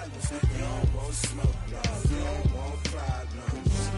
problems. You don't want smoke, dog. You don't want problems.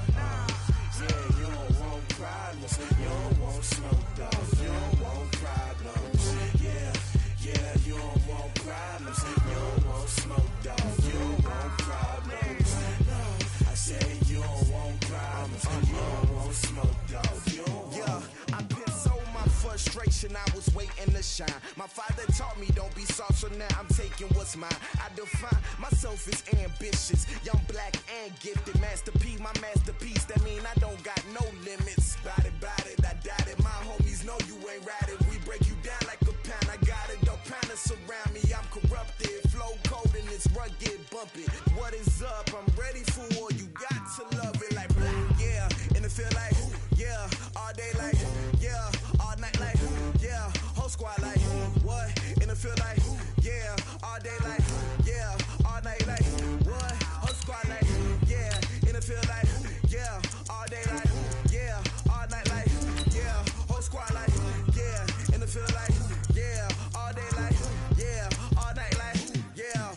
Yeah, you don't want problems. You don't want smoke, dog. You don't want problems. Yeah, you don't want problems. You don't want smoke, dog. You don't want problems. No, I say you don't want problems. You don't want smoke, dog. You don't want. I've been so my frustration, I was waiting to shine. My father taught me don't be soft, so now I'm taking what's mine. I define myself as ambitious, young, black, and gifted. Master P, my masterpiece. That mean I don't got no limits. Bout it, I doubt it. My homies know you ain't ratted. We break you down like a pound. I got it, don't pound to surround me. I'm corrupted, flow cold and it's rugged, bumpy. What is up? I'm ready for war. You got to love it like blah, yeah. And it feel like yeah, all day like yeah, all night like yeah, whole squad like what? And it feel like yeah, all day like yeah, all night like what? Whole squad like yeah, and it feel like yeah, all day like yeah, all night like yeah, whole squad like yeah, and it feel like yeah, all day like yeah, all night like yeah.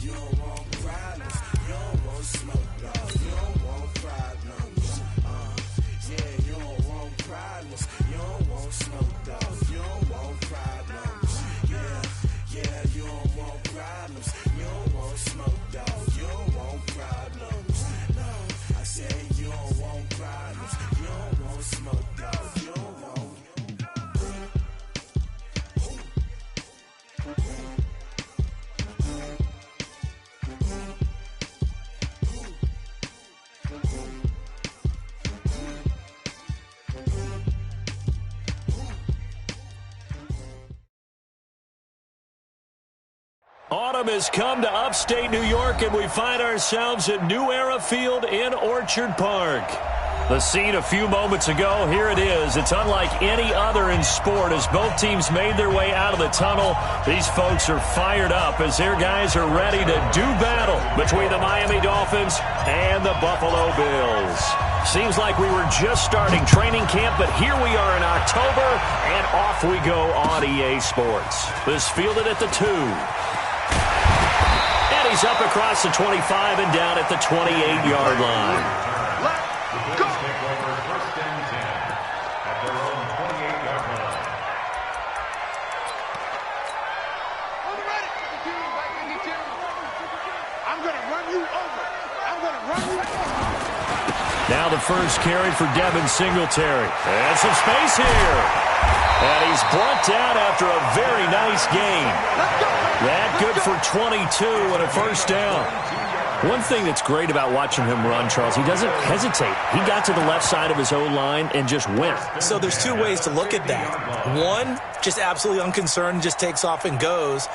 You don't want problems, you don't want smoke, dog. You don't want problems. Yeah, you don't want problems, you don't want smoke, dog. You don't want problems. Yeah, you don't want problems, you don't want smoke, dog. You don't want problems. No, I say you don't want problems, you don't want smoke, dog. You don't want. Autumn has come to upstate New York, and we find ourselves at New Era Field in Orchard Park. The scene a few moments ago, here it is. It's unlike any other in sport as both teams made their way out of the tunnel. These folks are fired up as their guys are ready to do battle between the Miami Dolphins and the Buffalo Bills. Seems like we were just starting training camp, but here we are in October, and off we go on EA Sports. This fielded at the 2. And he's up across the 25 and down at the 28-yard line. Let's go! First and 10 at their own 28-yard line. On the ready. 52. I'm going to run you over. I'm going to run you over. Now the first carry for Devin Singletary. And some space here. And he's brought down after a very nice gain. That good for 22 and a first down. One thing that's great about watching him run, Charles, he doesn't hesitate. He got to the left side of his O-line and just went. So there's two ways to look at that. One, just absolutely unconcerned, just takes off and goes.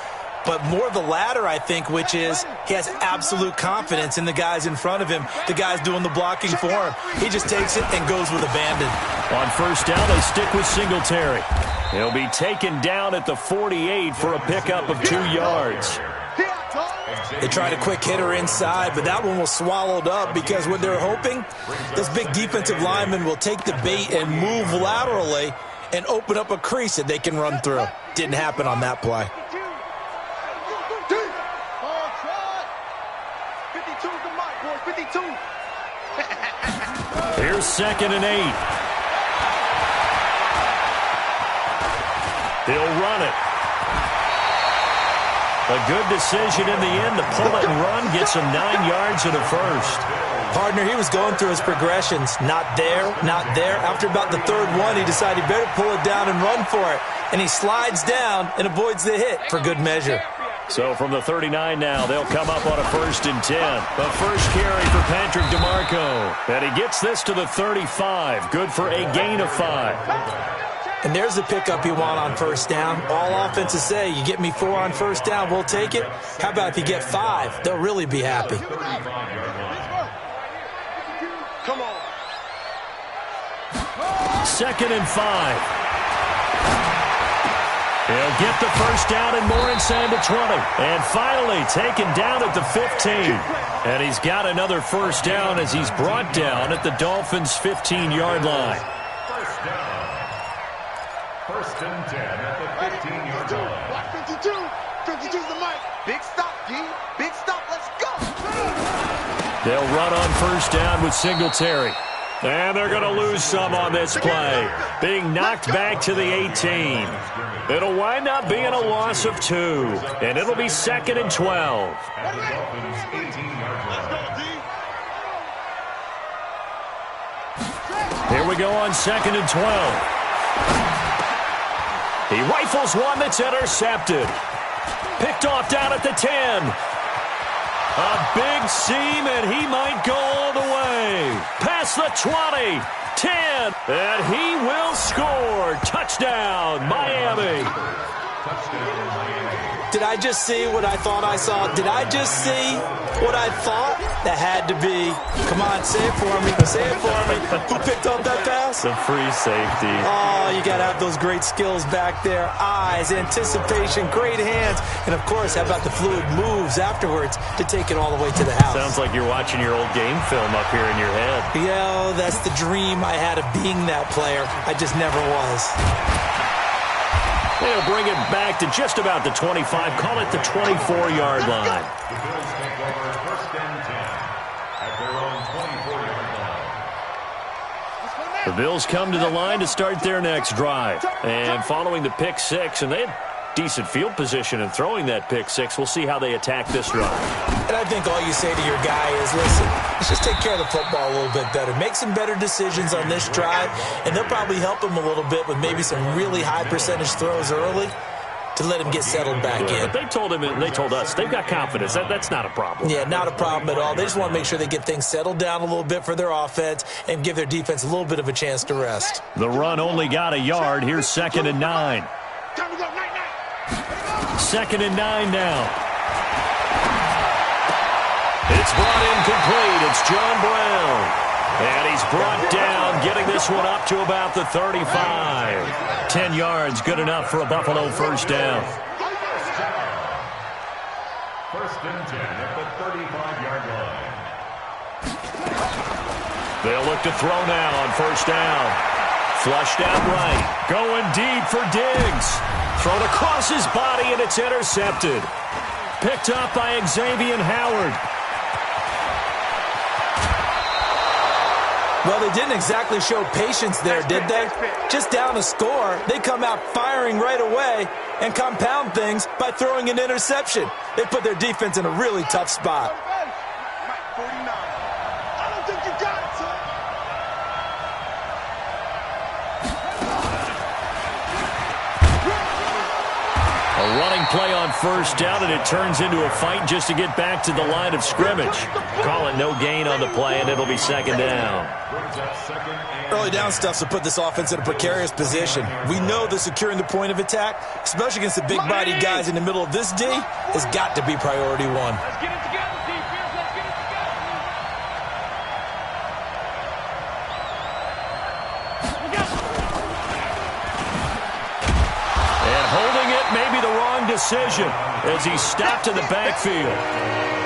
But more the latter, I think, which is he has absolute confidence in the guys in front of him, the guys doing the blocking for him. He just takes it and goes with abandon. On first down, they stick with Singletary. He'll be taken down at the 48 for a pickup of 2 yards. They tried a quick hitter inside, but that one was swallowed up because what they're hoping, this big defensive lineman will take the bait and move laterally and open up a crease that they can run through. Didn't happen on that play. 52. Here's 2nd and 8. He'll run it. A good decision in the end to pull it and run, gets him 9 yards and a first. Partner, he was going through his progressions. Not there, not there. After about the third one, he decided he better pull it down and run for it. And he slides down and avoids the hit for good measure. So from the 39 now, they'll come up on a 1st and 10. The first carry for Patrick DeMarco. And he gets this to the 35. Good for a gain of 5. And there's the pickup you want on first down. All offenses say, you get me 4 on first down, we'll take it. How about if you get 5? They'll really be happy. Come on. 2nd and 5. He'll get the first down and more inside the 20. And finally taken down at the 15. And he's got another first down as he's brought down at the Dolphins' 15-yard line. First down. 1st and 10 at the 15-yard line. Block 52. 52's the mic. Big stop, D. Big stop. Let's go. They'll run on first down with Singletary. And they're going to lose some on this play. Being knocked back to the 18. It'll wind up being a loss of 2. And it'll be 2nd and 12. Here we go on 2nd and 12. He rifles one that's intercepted. Picked off down at the 10. A big seam, and he might go all the way. Past the 20, 10, and he will score. Touchdown, Miami. Touchdown, Miami. Did I just see what I thought I saw? Did I just see what I thought? That had to be. Come on, say it for me. Say it for me. Who picked up that pass? The free safety. Oh, you got to have those great skills back there. Eyes, anticipation, great hands. And, of course, how about the fluid moves afterwards to take it all the way to the house? Sounds like you're watching your old game film up here in your head. Yeah, that's the dream I had of being that player. I just never was. They'll bring it back to just about the 25. Call it the 24-yard line. The Bills take over 1st and 10 at their own 24-yard line. The Bills come to the line to start their next drive. And following the pick 6, and they had decent field position in throwing that pick 6. We'll see how they attack this drive. And I think all you say to your guy is, listen, let's just take care of the football a little bit better. Make some better decisions on this drive, and they'll probably help him a little bit with maybe some really high percentage throws early to let him get settled back in. But they told him, and they told us, they've got confidence. That's not a problem. Yeah, not a problem at all. They just want to make sure they get things settled down a little bit for their offense and give their defense a little bit of a chance to rest. The run only got a yard. Here's 2nd and 9. Time to go. Night. 2nd and 9 now. It's brought in complete. It's John Brown. And he's brought down, getting this one up to about the 35. 10 yards, good enough for a Buffalo first down. 1st and 10 at the 35-yard line. They'll look to throw now on first down. Flushed out right. Going deep for Diggs. Thrown across his body, and it's intercepted. Picked up by Xavier Howard. Well, they didn't exactly show patience there, did they? Just down a score, they come out firing right away and compound things by throwing an interception. They put their defense in a really tough spot. Mike 49. I don't think you got it, son. A running play on first down, and it turns into a fight just to get back to the line of scrimmage. Call it no gain on the play, and it'll be 2nd down. Early down stuff to put this offense in a precarious position. We know that securing the point of attack, especially against the big-bodied guys in the middle of this D, has got to be priority 1. Let's get it together, defense. Let's get it together. And holding it may be the wrong decision as he's stopped in the backfield.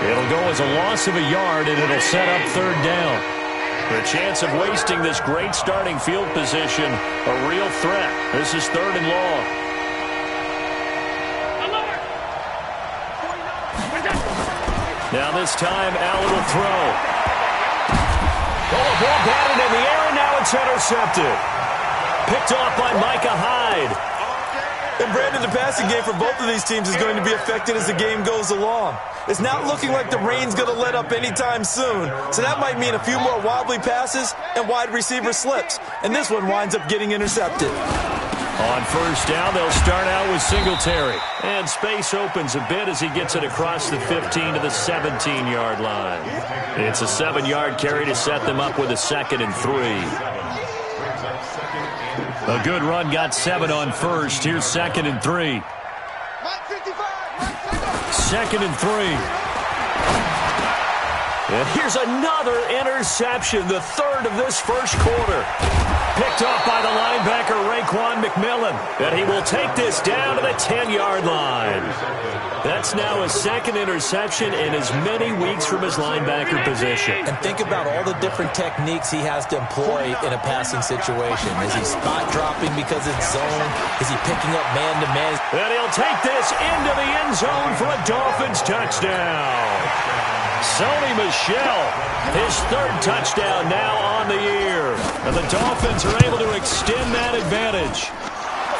It'll go as a loss of a yard, and it'll set up 3rd down. The chance of wasting this great starting field position, a real threat. This is 3rd and long. Now this time, Allen will throw. Oh, a ball batted in the air, and now it's intercepted. Picked off by Micah Hyde. And Brandon, the passing game for both of these teams is going to be affected as the game goes along. It's not looking like the rain's going to let up anytime soon, so that might mean a few more wobbly passes and wide receiver slips, and this one winds up getting intercepted. On first down, they'll start out with Singletary, and space opens a bit as he gets it across the 15 to the 17-yard line. It's a 7-yard carry to set them up with a 2nd and 3. A good run got 7 on first. Here's 2nd and 3. 2nd and 3. And here's another interception, the 3rd of this first quarter. Picked off by the linebacker, Raekwon McMillan. And he will take this down to the 10-yard line. That's now his second interception in as many weeks from his linebacker position. And think about all the different techniques he has to employ in a passing situation. Is he spot dropping because it's zone? Is he picking up man-to-man? And he'll take this into the end zone for a Dolphins touchdown. Sony Michel, his third touchdown now on the year. And the Dolphins are able to extend that advantage.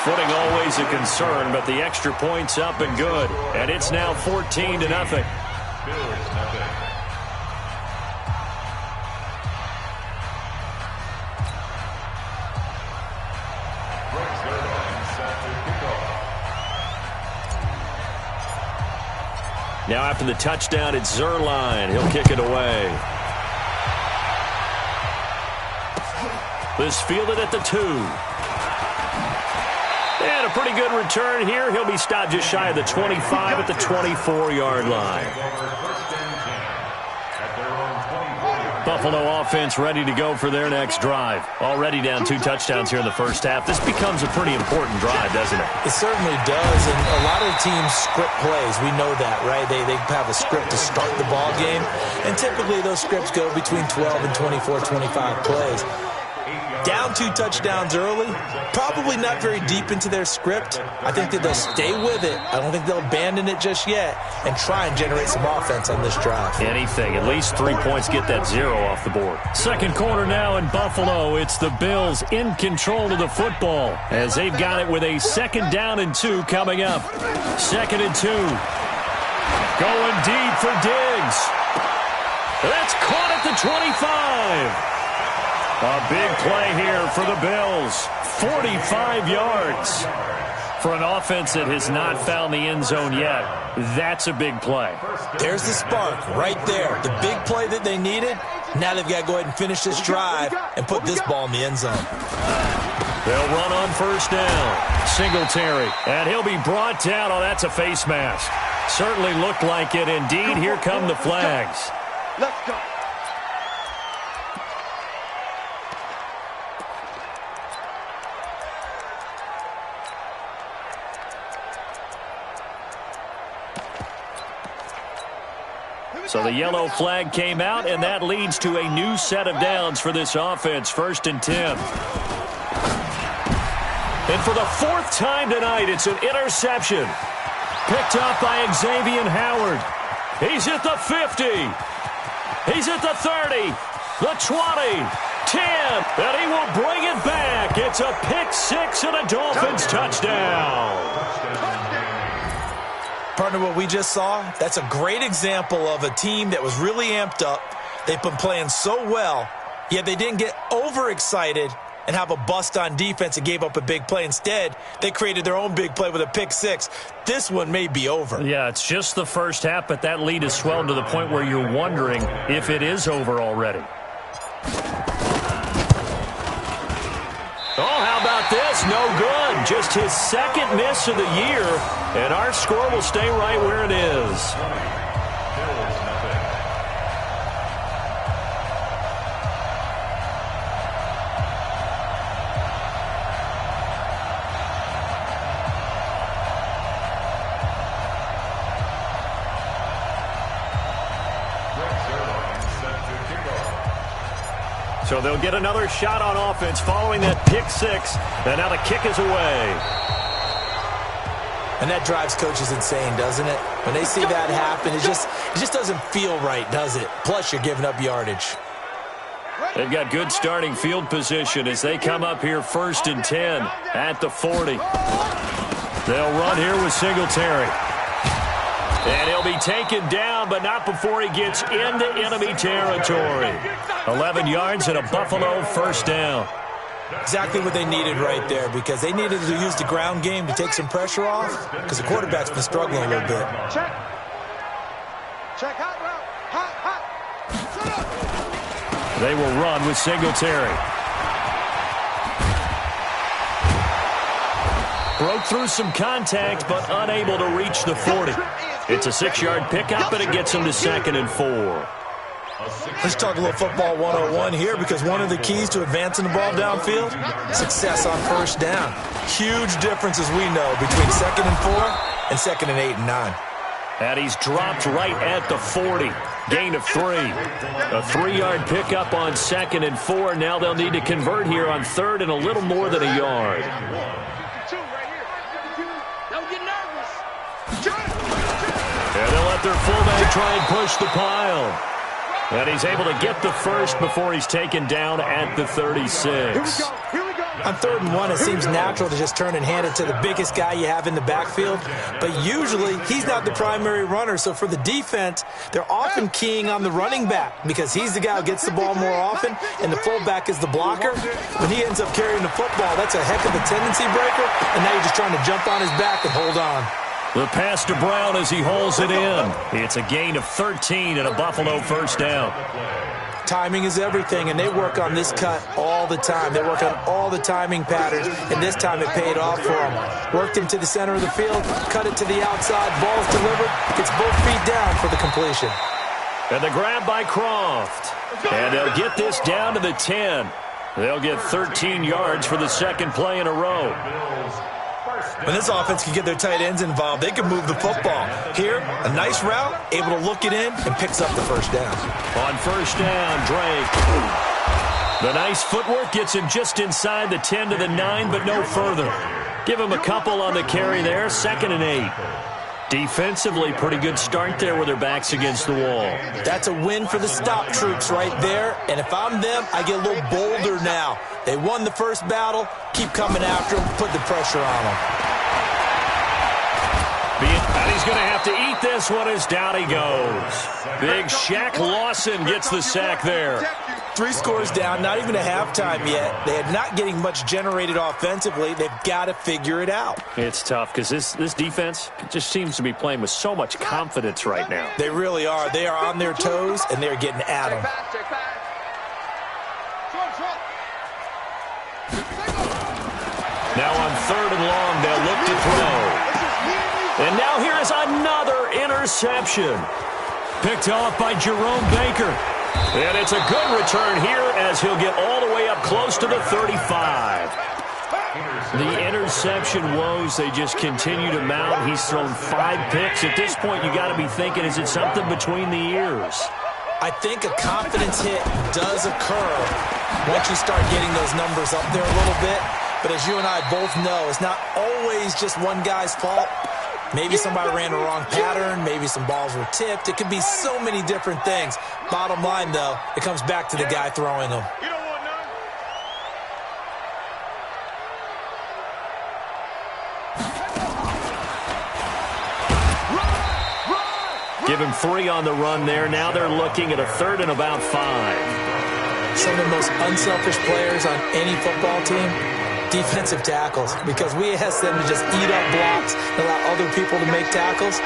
Footing always a concern, but the extra point's up and good. And it's now 14-0. Now after the touchdown, it's Zerline. He'll kick it away. This fielded at the 2. And a pretty good return here. He'll be stopped just shy of the 25 at the 24-yard line. Buffalo offense ready to go for their next drive. Already down 2 touchdowns here in the first half. This becomes a pretty important drive, doesn't it? It certainly does, and a lot of teams script plays. We know that, right? They have a script to start the ball game, and typically those scripts go between 12 and 24, 25 plays. Down 2 touchdowns early, probably not very deep into their script. I think that they'll stay with it. I don't think they'll abandon it just yet and try and generate some offense on this drive. Anything. At least 3 points, get that 0 off the board. Second quarter now in Buffalo. It's the Bills in control of the football as they've got it with a 2nd down and 2 coming up. 2nd and 2. Going deep for Diggs. That's caught at the 25. A big play here for the Bills. 45 yards. For an offense that has not found the end zone yet, that's a big play. There's the spark right there. The big play that they needed. Now they've got to go ahead and finish this drive and put this ball in the end zone. They'll run on 1st down. Singletary. And he'll be brought down. Oh, that's a face mask. Certainly looked like it. Indeed, here come the flags. Let's go. So the yellow flag came out, and that leads to a new set of downs for this offense. 1st and 10. And for the 4th time tonight, it's an interception. Picked up by Xavier Howard. He's at the 50. He's at the 30. The 20. 10. And he will bring it back. It's a pick 6 and a Dolphins touchdown. Partner, what we just saw, that's a great example of a team that was really amped up. They've been playing so well, yet they didn't get overexcited and have a bust on defense and gave up a big play. Instead, they created their own big play with a pick 6. This one may be over. Yeah, it's just the first half, but that lead has swelled to the point where you're wondering if it is over already. Oh, how about this? No good. Just his 2nd miss of the year, and our score will stay right where it is. So they'll get another shot on offense following that pick 6, and now the kick is away. And that drives coaches insane, doesn't it? When they see that happen, it just doesn't feel right, does it? Plus, you're giving up yardage. They've got good starting field position as they come up here 1st and 10 at the 40. They'll run here with Singletary. And he'll be taken down, but not before he gets into enemy territory. 11 yards and a Buffalo 1st down. Exactly what they needed right there, because they needed to use the ground game to take some pressure off, because the quarterback's been struggling a little bit. Check. Check hot route. Hot. Shut up. They will run with Singletary. Broke through some contact, but unable to reach the 40. It's a 6-yard pickup, and it gets him to 2nd and 4. Let's talk a little football 101 here, because one of the keys to advancing the ball downfield, success on first down. Huge difference, as we know, between 2nd and 4 and 2nd and 8 and 9. And he's dropped right at the 40. Gain of 3. A 3-yard pickup on 2nd and 4. Now they'll need to convert here on 3rd and a little more than a yard. And they'll let their fullback try and push the pile. And he's able to get the first before he's taken down at the 36. On 3rd and 1, it seems natural to just turn and hand it to the biggest guy you have in the backfield. But usually, he's not the primary runner. So for the defense, they're often keying on the running back, because he's the guy who gets the ball more often, and the fullback is the blocker. When he ends up carrying the football, that's a heck of a tendency breaker, and now you're just trying to jump on his back and hold on. The pass to Brown as he holds it in. It's a gain of 13 and a Buffalo first down. Timing is everything, and they work on this cut all the time. They work on all the timing patterns, and this time it paid off for them. Worked him to the center of the field, cut it to the outside, ball's delivered, gets both feet down for the completion. And the grab by Croft. And they'll get this down to the 10. They'll get 13 yards for the second play in a row. When this offense can get their tight ends involved, they can move the football. Here, a nice route, able to look it in, and picks up the first down. On first down, Drake. The nice footwork gets him just inside the 10 to the 9, but no further. Give him a couple on the carry there, 2nd and 8. Defensively, pretty good start there with their backs against the wall. That's a win for the stop troops right there, and if I'm them, I get a little bolder now. They won the first battle, keep coming after them, put the pressure on them. And he's going to have to eat this one as down he goes. Big Shaq Lawson gets the sack there. 3 scores down, not even a halftime yet. They are not getting much generated offensively. They've got to figure it out. It's tough because this defense just seems to be playing with so much confidence right now. They really are. They are on their toes, and they're getting at them. Now on 3rd and long, they'll look to throw. And now here is another interception. Picked off by Jerome Baker. And it's a good return here as he'll get all the way up close to the 35. The interception woes, they just continue to mount. He's thrown 5 picks. At this point, you got to be thinking, is it something between the ears? I think a confidence hit does occur once you start getting those numbers up there a little bit. But as you and I both know, it's not always just one guy's fault. Maybe somebody ran the wrong pattern. Maybe some balls were tipped. It could be so many different things. Bottom line, though, it comes back to the guy throwing them. Give him 3 on the run there. Now they're looking at a 3rd and about 5. Some of the most unselfish players on any football team, defensive tackles, because we ask them to just eat up blocks and allow other people to make tackles.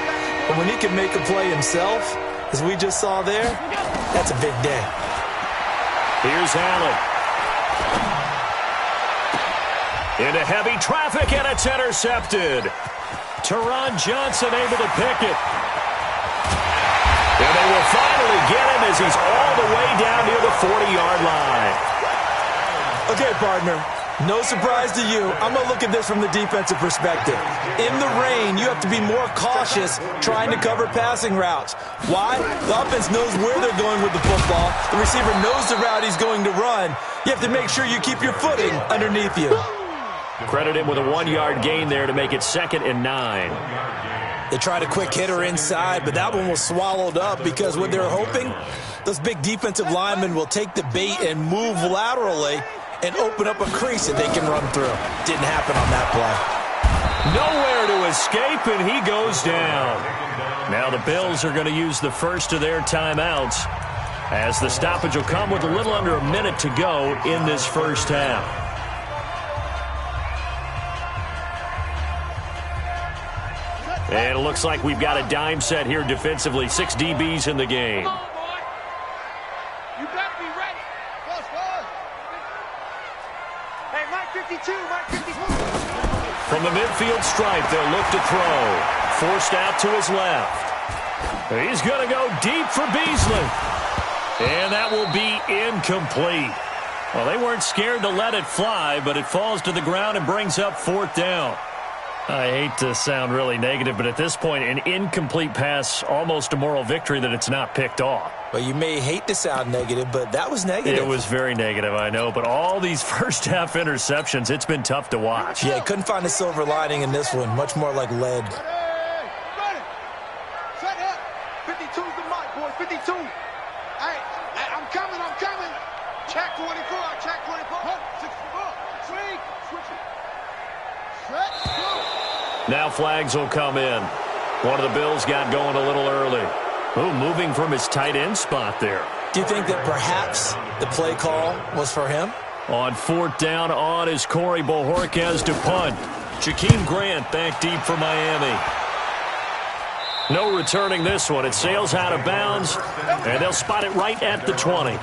But when he can make a play himself, as we just saw there, that's a big day. Here's Allen. Into heavy traffic, and it's intercepted. Teron Johnson able to pick it. And they will finally get him as he's all the way down near the 40-yard line. Okay, partner. No surprise to you. I'm going to look at this from the defensive perspective. In the rain, you have to be more cautious trying to cover passing routes. Why? The offense knows where they're going with the football. The receiver knows the route he's going to run. You have to make sure you keep your footing underneath you. Credit him with a 1-yard gain there to make it 2nd and 9. They tried a quick hitter inside, but that one was swallowed up because what they're hoping, those big defensive linemen will take the bait and move laterally and open up a crease that they can run through. Didn't happen on that play. Nowhere to escape, and he goes down. Now the Bills are going to use the first of their timeouts as the stoppage will come with a little under a minute to go in this first half. And it looks like we've got a dime set here defensively. 6 DBs in the game. You better be ready. Hey, Mike 52, Mike 54. From the midfield stripe, they'll look to throw. Forced out to his left. He's going to go deep for Beasley. And that will be incomplete. Well, they weren't scared to let it fly, but it falls to the ground and brings up 4th down. I hate to sound really negative, but at this point, an incomplete pass, almost a moral victory that it's not picked off. Well, you may hate to sound negative, but that was negative. It was very negative, I know, but all these first-half interceptions, it's been tough to watch. Yeah, couldn't find a silver lining in this one. Much more like lead. Ready. Set up. 52's the mic, boys. 52. Hey, I'm coming. Check 24. Check 24. 64. Swing. Switch it. Set. Go. Now flags will come in. One of the Bills got going a little early. Ooh, moving from his tight end spot there. Do you think that perhaps the play call was for him? On 4th down, on is Corey Bojorquez to punt. Jakeem Grant back deep for Miami. No returning this one. It sails out of bounds, and they'll spot it right at the 20.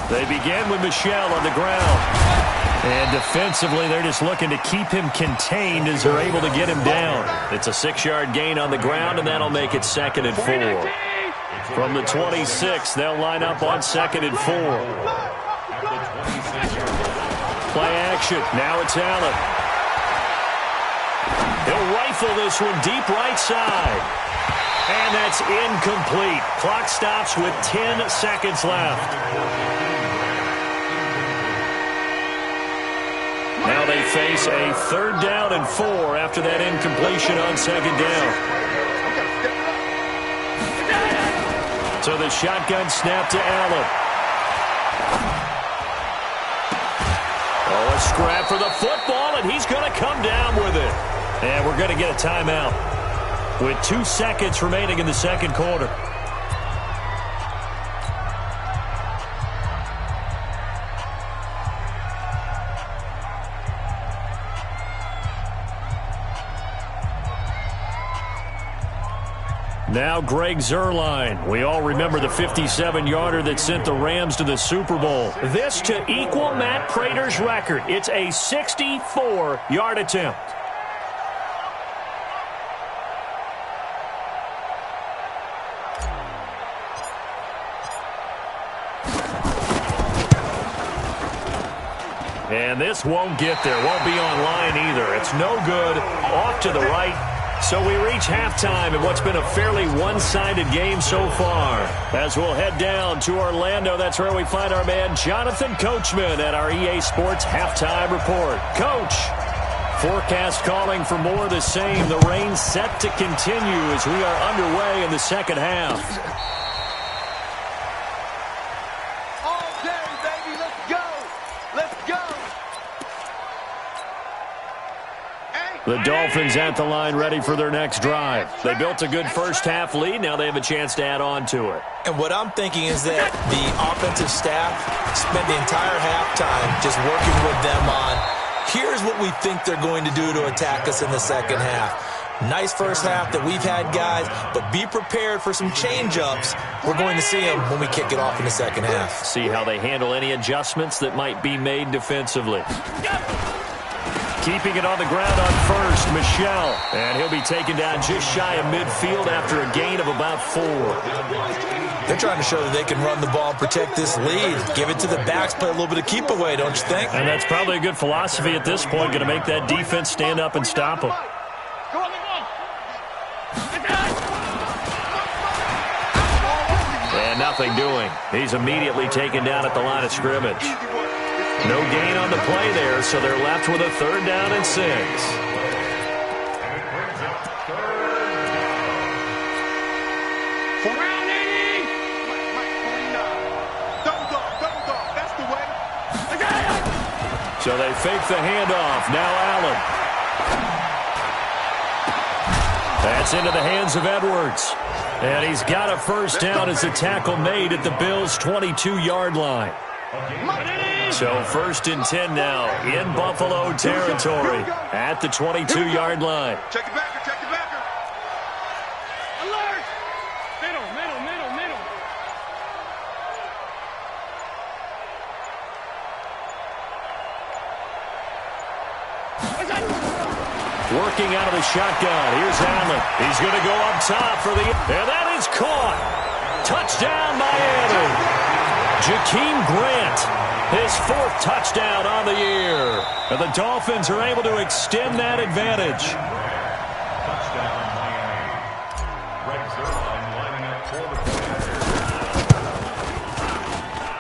They begin with Michel on the ground. And defensively, they're just looking to keep him contained as they're able to get him down. It's a 6-yard gain on the ground, and that'll make it 2nd and 4. From the 26, they'll line up on 2nd and 4. Play action. Now it's Allen. He'll rifle this one deep right side. And that's incomplete. Clock stops with 10 seconds left. Now they face a 3rd down and 4 after that incompletion on 2nd down. So the shotgun snap to Allen. Oh, a scrap for the football, and he's going to come down with it. And we're going to get a timeout with 2 seconds remaining in the 2nd quarter. Now Greg Zuerlein. We all remember the 57-yarder that sent the Rams to the Super Bowl. This to equal Matt Prater's record. It's a 64-yard attempt. And this won't get there. Won't be on line either. It's no good. Off to the right. So we reach halftime in what's been a fairly one-sided game so far. As we'll head down to Orlando, that's where we find our man Jonathan Coachman at our EA Sports Halftime Report. Coach, forecast calling for more of the same. The rain set to continue as we are underway in the 2nd half. All day, baby. Let's go. Let's go. The Dolphins at the line ready for their next drive. They built a good first-half lead. Now they have a chance to add on to it. And what I'm thinking is that the offensive staff spent the entire halftime just working with them on, here's what we think they're going to do to attack us in the 2nd half. Nice first half that we've had, guys, but be prepared for some change-ups. We're going to see them when we kick it off in the 2nd half. See how they handle any adjustments that might be made defensively. Keeping it on the ground on first, Michel. And he'll be taken down just shy of midfield after a gain of about 4. They're trying to show that they can run the ball and protect this lead. Give it to the backs, play a little bit of keep away, don't you think? And that's probably a good philosophy at this point, going to make that defense stand up and stop them. And nothing doing. He's immediately taken down at the line of scrimmage. No gain on the play there, so they're left with a 3rd down and 6. Around 80. Double dog. That's the way. So they fake the handoff. Now Allen. That's into the hands of Edwards. And he's got a first down as the tackle made at the Bills' 22-yard line. So 1st and 10 now in Buffalo territory at the 22-yard line. Check it backer. Alert. Middle. Working out of the shotgun. Here's Allen. He's going to go up top for the... And that is caught. Touchdown, Miami. Jakeem Grant, his 4th touchdown on the year. And the Dolphins are able to extend that advantage. Touchdown, Miami. Greg Zuerlein lining up for the point.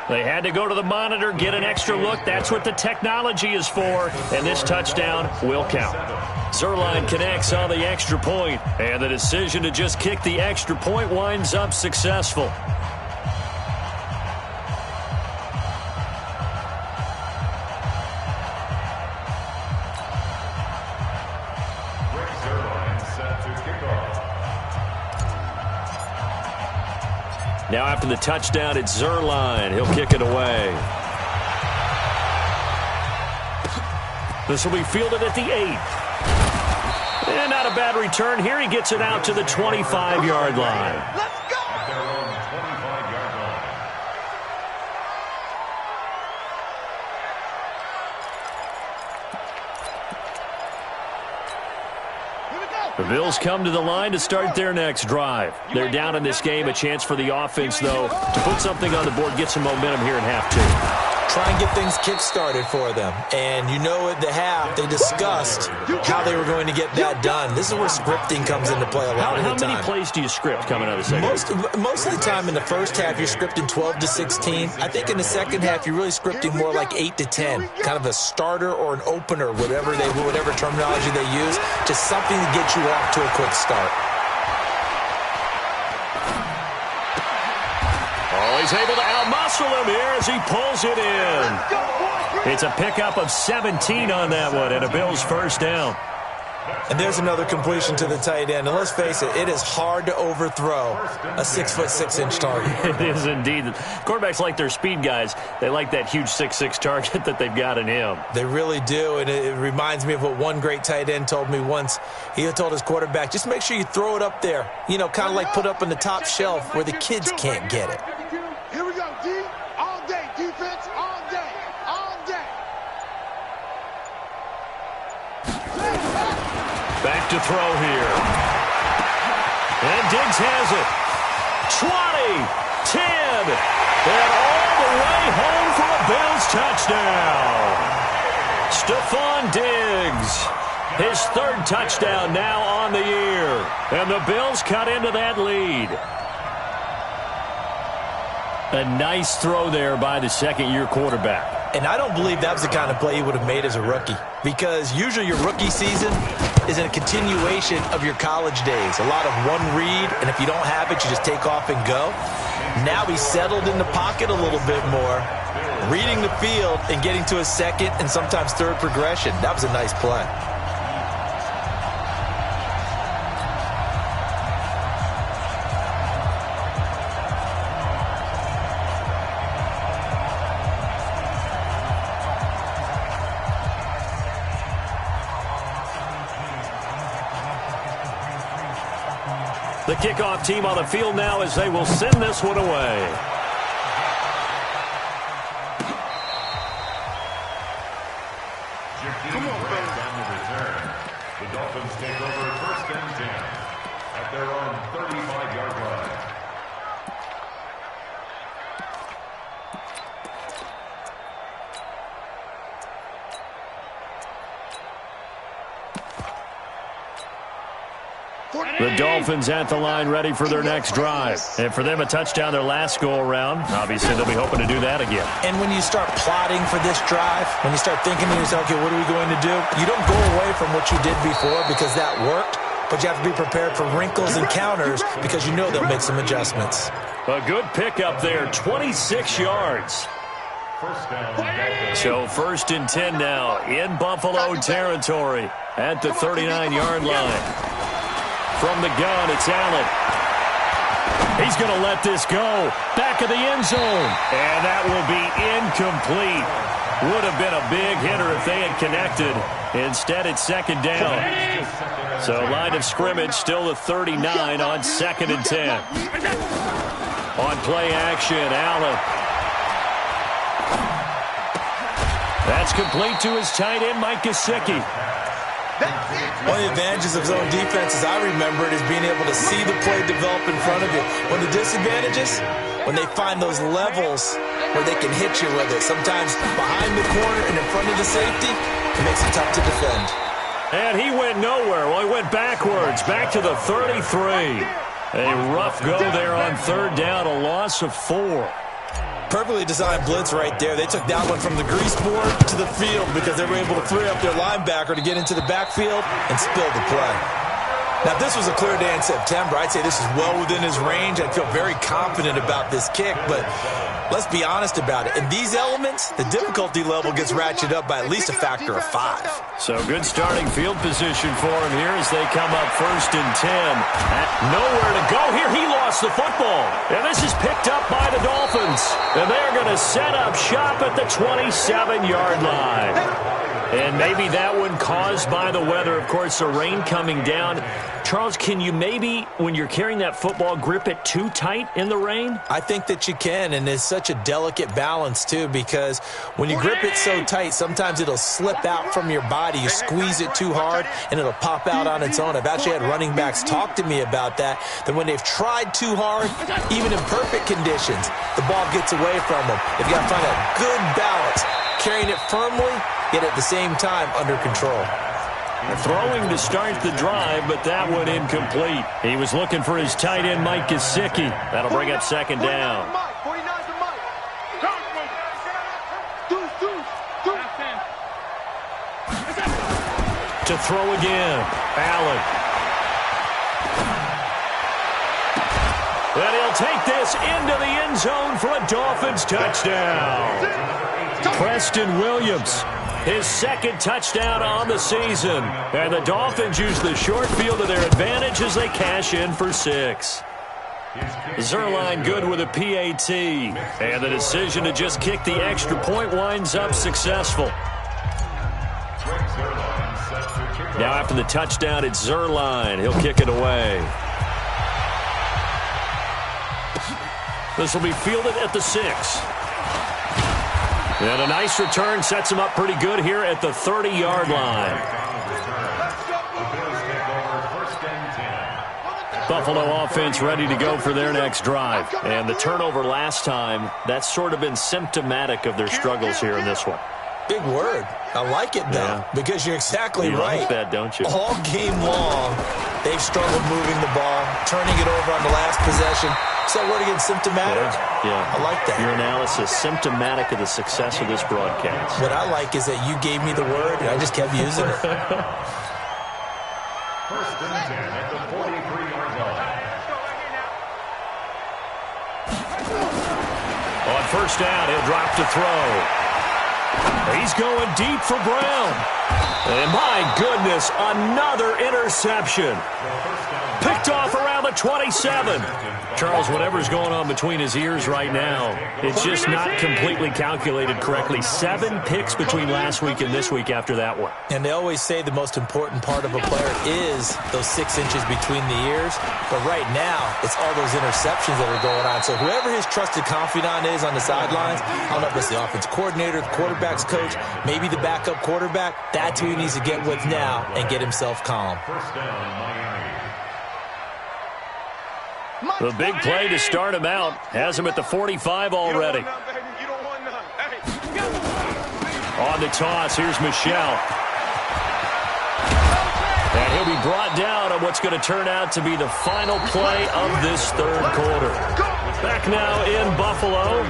They had to go to the monitor, get an extra look. That's what the technology is for. And this touchdown will count. Zuerlein connects on the extra point, and the decision to just kick the extra point winds up successful. Greg Zuerlein set to kick off. Now after the touchdown, it's Zuerlein. He'll kick it away. This will be fielded at the 8. And not a bad return. Here he gets it out to the 25-yard line. Let's go! At their own 25-yard line. Here we go! The Bills come to the line to start their next drive. They're down in this game. A chance for the offense, though, to put something on the board, get some momentum here in half 2. Try and get things kick-started for them. And you know at the half, they discussed how they were going to get that done. This is where scripting comes into play a lot of the time. How many plays do you script coming out of the second half? Most of the time in the first half, you're scripting 12 to 16. I think in the second half, you're really scripting more like 8 to 10. Kind of a starter or an opener, whatever terminology they use. Just something to get you off to a quick start. Oh, he's able to outmuscle him here as he pulls it in. It's a pickup of 17 on that one and a Bills first down. And there's another completion to the tight end. And let's face it, it is hard to overthrow a 6'6" target. It is indeed. Quarterbacks like their speed guys. They like that huge 6'6" target that they've got in him. They really do, and it reminds me of what one great tight end told me once. He told his quarterback, just make sure you throw it up there. You know, kind of like put up on the top shelf where the kids can't get it. Here we go, D. All day, defense, all day, all day. Back to throw here. And Diggs has it. 20, 10, and all the way home for a Bills touchdown. Stephon Diggs, his 3rd touchdown now on the year. And the Bills cut into that lead. A nice throw there by the second-year quarterback. And I don't believe that was the kind of play he would have made as a rookie, because usually your rookie season is a continuation of your college days. A lot of one read, and if you don't have it, you just take off and go. Now he's settled in the pocket a little bit more, reading the field and getting to a second and sometimes third progression. That was a nice play. The kickoff team on the field now as they will send this one away. Come on, Grant on the return. The Dolphins take over 1st and 10 at their own 35-yard line. The Dolphins at the line ready for their next drive. And for them, a touchdown their last go-around. Obviously, they'll be hoping to do that again. And when you start plotting for this drive, when you start thinking to yourself, okay, what are we going to do? You don't go away from what you did before because that worked, but you have to be prepared for wrinkles and counters because you know they'll make some adjustments. A good pickup there, 26 yards. First down, Dolphins. So 1st and 10 now in Buffalo territory at the 39-yard line. From the gun, it's Allen. He's going to let this go. Back of the end zone. And that will be incomplete. Would have been a big hitter if they had connected. Instead, it's 2nd down. So line of scrimmage still the 39 on 2nd and 10. On play action, Allen. That's complete to his tight end, Mike Gesicki. One of the advantages of zone defense, as I remember it, is being able to see the play develop in front of you. One of the disadvantages, when they find those levels where they can hit you with it, sometimes behind the corner and in front of the safety, it makes it tough to defend. And he went nowhere. Well, he went backwards, back to the 33. A rough go there on third down, a loss of 4. Perfectly designed blitz right there. They took that one from the grease board to the field because they were able to free up their linebacker to get into the backfield and spill the play. Now, if this was a clear day in September, I'd say this is well within his range. I'd feel very confident about this kick, but let's be honest about it. In these elements, the difficulty level gets ratcheted up by at least a factor of 5. So good starting field position for him here as they come up 1st and 10. Nowhere to go here. He lost the football. And this is picked up by the Dolphins. And they're going to set up shop at the 27-yard line. And maybe that one caused by the weather. Of course, the rain coming down. Charles, can you maybe, when you're carrying that football, grip it too tight in the rain? I think that you can, and it's such a delicate balance, too, because when you grip it so tight, sometimes it'll slip out from your body. You squeeze it too hard, and it'll pop out on its own. I've actually had running backs talk to me about that when they've tried too hard, even in perfect conditions, the ball gets away from them. They've got to find a good balance, carrying it firmly, yet at the same time under control. Throwing to start the drive, but that one incomplete. He was looking for his tight end, Mike Gesicki. That'll bring up 2nd down. To throw again, Allen. And he'll take this into the end zone for a Dolphins touchdown. Preston Williams, his 2nd touchdown on the season. And the Dolphins use the short field to their advantage as they cash in for 6. Zerline good with a PAT. And the decision to just kick the extra point winds up successful. Now after the touchdown, it's Zerline. He'll kick it away. This will be fielded at the 6. And a nice return sets him up pretty good here at the 30-yard line. Buffalo offense ready to go for their next drive. And the turnover last time, that's sort of been symptomatic of their struggles here in this one. Big word. I like it, though, because you're exactly right. You like that, don't you? All game long, they've struggled moving the ball, turning it over on the last possession. Is that word again, symptomatic? Yeah. I like that. Your analysis, symptomatic of the success of this broadcast. What I like is that you gave me the word, and I just kept using it. 1st and 10 at the 43-yard line. On 1st down, he'll drop to throw. He's going deep for Brown. And my goodness, another interception. Picked off around the 27. Charles, whatever's going on between his ears right now, it's just not completely calculated correctly. 7 picks between last week and this week after that one. And they always say the most important part of a player is those 6 inches between the ears. But right now, it's all those interceptions that are going on. So whoever his trusted confidant is on the sidelines, I don't know if it's the offense coordinator, the quarterback's coach, maybe the backup quarterback, that's who he needs to get with now and get himself calm. 1st down, Miami. The big play to start him out has him at the 45 already. On the toss, here's Michel. And he'll be brought down on what's going to turn out to be the final play of this 3rd quarter. Back now in Buffalo.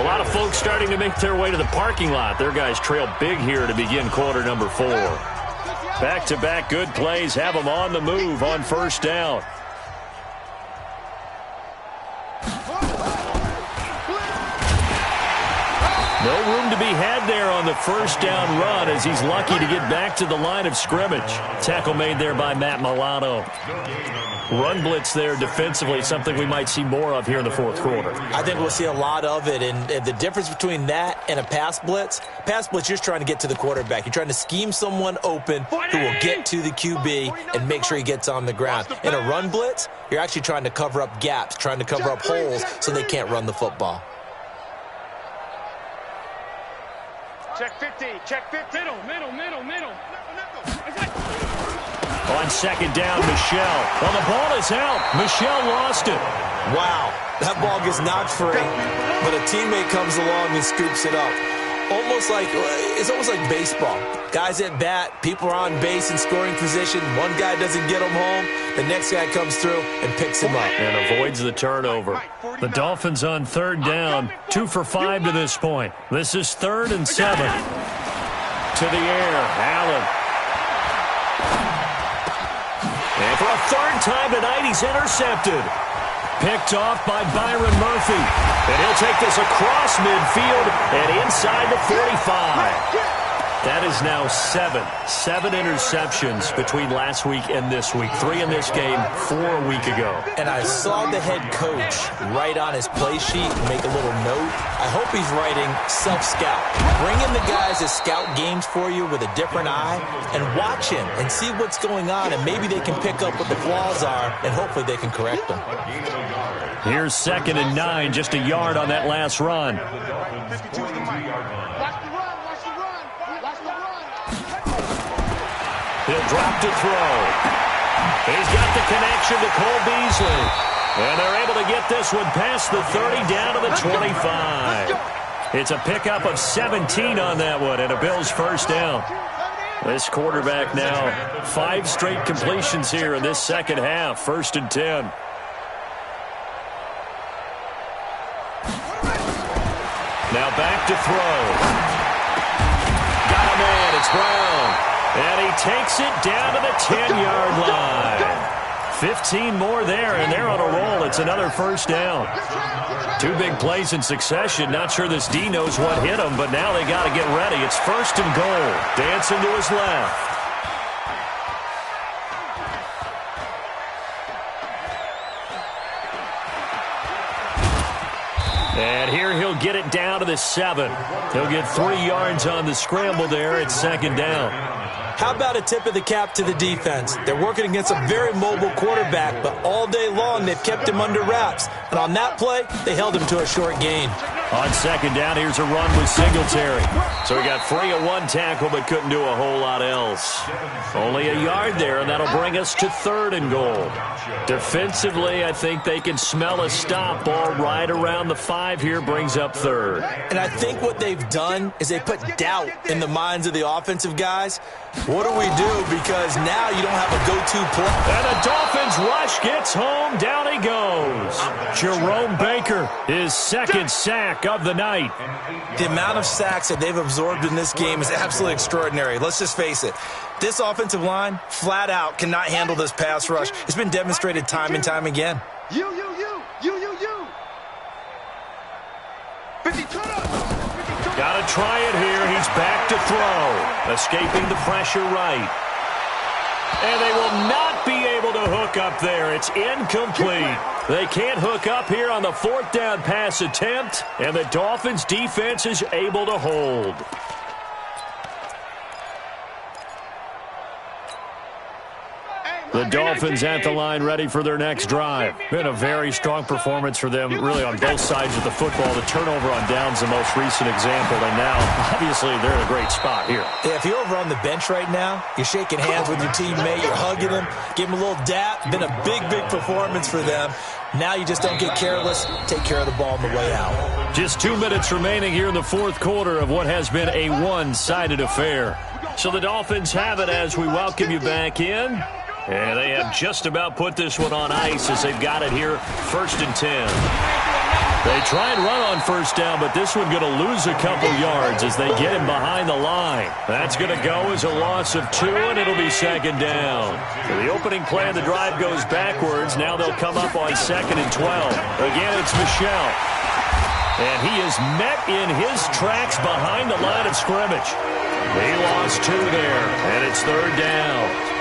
A lot of folks starting to make their way to the parking lot. Their guys trail big here to begin quarter number 4. Back-to-back good plays have them on the move on 1st down. No room to be had there on the 1st down run as he's lucky to get back to the line of scrimmage. Tackle made there by Matt Milano. Run blitz there defensively, something we might see more of here in the 4th quarter. I think we'll see a lot of it, and the difference between that and a pass blitz, you're just trying to get to the quarterback. You're trying to scheme someone open who will get to the QB and make sure he gets on the ground. In a run blitz, you're actually trying to cover up gaps, trying to cover up holes so they can't run the football. Check 50, check 50. Middle. On second down, Michel. Well, the ball is out. Michel lost it. Wow, that ball gets knocked free, but a teammate comes along and scoops it up. It's almost like baseball. Guys at bat, people are on base in scoring position. One guy doesn't get him home. The next guy comes through and picks him up. And avoids the turnover. The Dolphins on third down, 2 for 5 to this point. This is 3rd and 7. To the air, Allen. And for a third time tonight, he's intercepted. Picked off by Byron Murphy. And he'll take this across midfield and inside the 45. That is now 7 interceptions between last week and this week. 3 in this game, 4 a week ago. And I saw the head coach write on his play sheet and make a little note. I hope he's writing self-scout. Bring in the guys that scout games for you with a different eye and watch him and see what's going on, and maybe they can pick up what the flaws are, and hopefully they can correct them. Here's 2nd and 9, just a yard on that last run. He'll drop to throw. He's got the connection to Cole Beasley. And they're able to get this one past the 30 down to the 25. It's a pickup of 17 on that one and a Bills first down. This quarterback now 5 straight completions here in this second half. 1st and 10. Now back to throw. Got a man. It's Brown. And he takes it down to the 10-yard line. 15 more there, and they're on a roll. It's another first down. 2 big plays in succession. Not sure this D knows what hit him, but now they got to get ready. It's 1st and goal. Dancing to his left. And here he'll get it down to the 7. He'll get 3 yards on the scramble there. It's 2nd down. How about a tip of the cap to the defense? They're working against a very mobile quarterback, but all day long they've kept him under wraps. And on that play, they held him to a short gain. On 2nd down, here's a run with Singletary. So he got free of 1 tackle, but couldn't do a whole lot else. Only a yard there, and that'll bring us to 3rd and goal. Defensively, I think they can smell a stop. Ball right around the 5 here, brings up 3rd. And I think what they've done is they put doubt in the minds of the offensive guys. What do we do? Because now you don't have a go-to play. And the Dolphins rush gets home. Down he goes. Jerome Baker, his 2nd sack of the night. The amount of sacks that they've absorbed in this game is absolutely extraordinary. Let's just face it. This offensive line, flat out, cannot handle this pass rush. It's been demonstrated time and time again. You. 52. Got to try it here. He's back to throw. Escaping the pressure right. And they will not be able to hook up there. It's incomplete. They can't hook up here on the 4th down pass attempt, and the Dolphins defense is able to hold. The Dolphins at the line ready for their next drive. Been a very strong performance for them, really, on both sides of the football. The turnover on downs the most recent example, and now, obviously, they're in a great spot here. Yeah, if you're over on the bench right now, you're shaking hands with your teammate, you're hugging him, give him a little dap. Been a big performance for them. Now you just don't get careless. Take care of the ball on the way out. Just 2 minutes remaining here in the 4th quarter of what has been a one-sided affair. So the Dolphins have it as we welcome you back in. And they have just about put this one on ice as they've got it here, 1st and 10. They try and run on 1st down, but this one going to lose a couple yards as they get him behind the line. That's going to go as a loss of 2, and it'll be 2nd down. So the opening play of the drive goes backwards. Now they'll come up on 2nd and 12. Again, it's Michel. And he is met in his tracks behind the line of scrimmage. He lost 2 there, and it's 3rd down.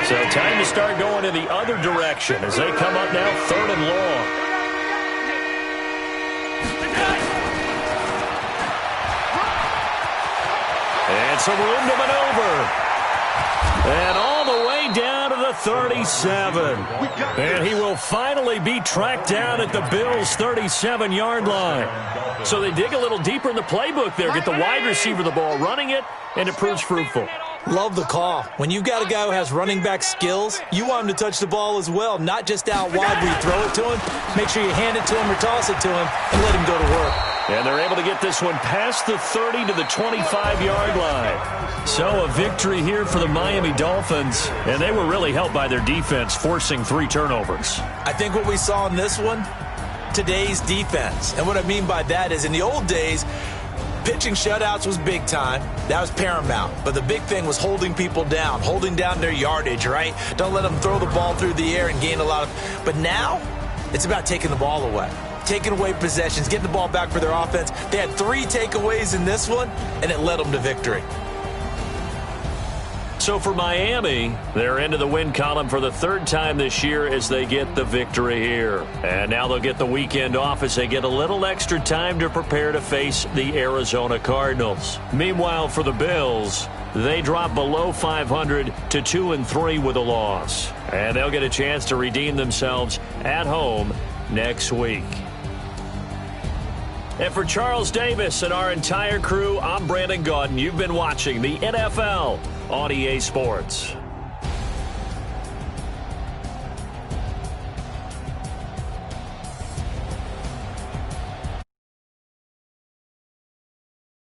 So time to start going in the other direction as they come up now 3rd and long. And some room to maneuver. And all the way down to the 37. And he will finally be tracked down at the Bills' 37-yard line. So they dig a little deeper in the playbook there, get the wide receiver the ball, running it, and it proves fruitful. Love the call. When you've got a guy who has running back skills, you want him to touch the ball as well, not just out wide where you throw it to him. Make sure you hand it to him or toss it to him and let him go to work. And they're able to get this one past the 30 to the 25-yard line. So a victory here for the Miami Dolphins, and they were really helped by their defense, forcing 3 turnovers. I think what we saw in this one, today's defense. And what I mean by that is in the old days, pitching shutouts was big time. That was paramount. But the big thing was holding people down, holding down their yardage, right? Don't let them throw the ball through the air and gain a lot of... But now, it's about taking the ball away. Taking away possessions, getting the ball back for their offense. They had 3 takeaways in this one, and it led them to victory. So for Miami, they're into the win column for the 3rd time this year as they get the victory here. And now they'll get the weekend off as they get a little extra time to prepare to face the Arizona Cardinals. Meanwhile, for the Bills, they drop below 500 to 2-3 with a loss. And they'll get a chance to redeem themselves at home next week. And for Charles Davis and our entire crew, I'm Brandon Gaudin. You've been watching the NFL on EA Sports.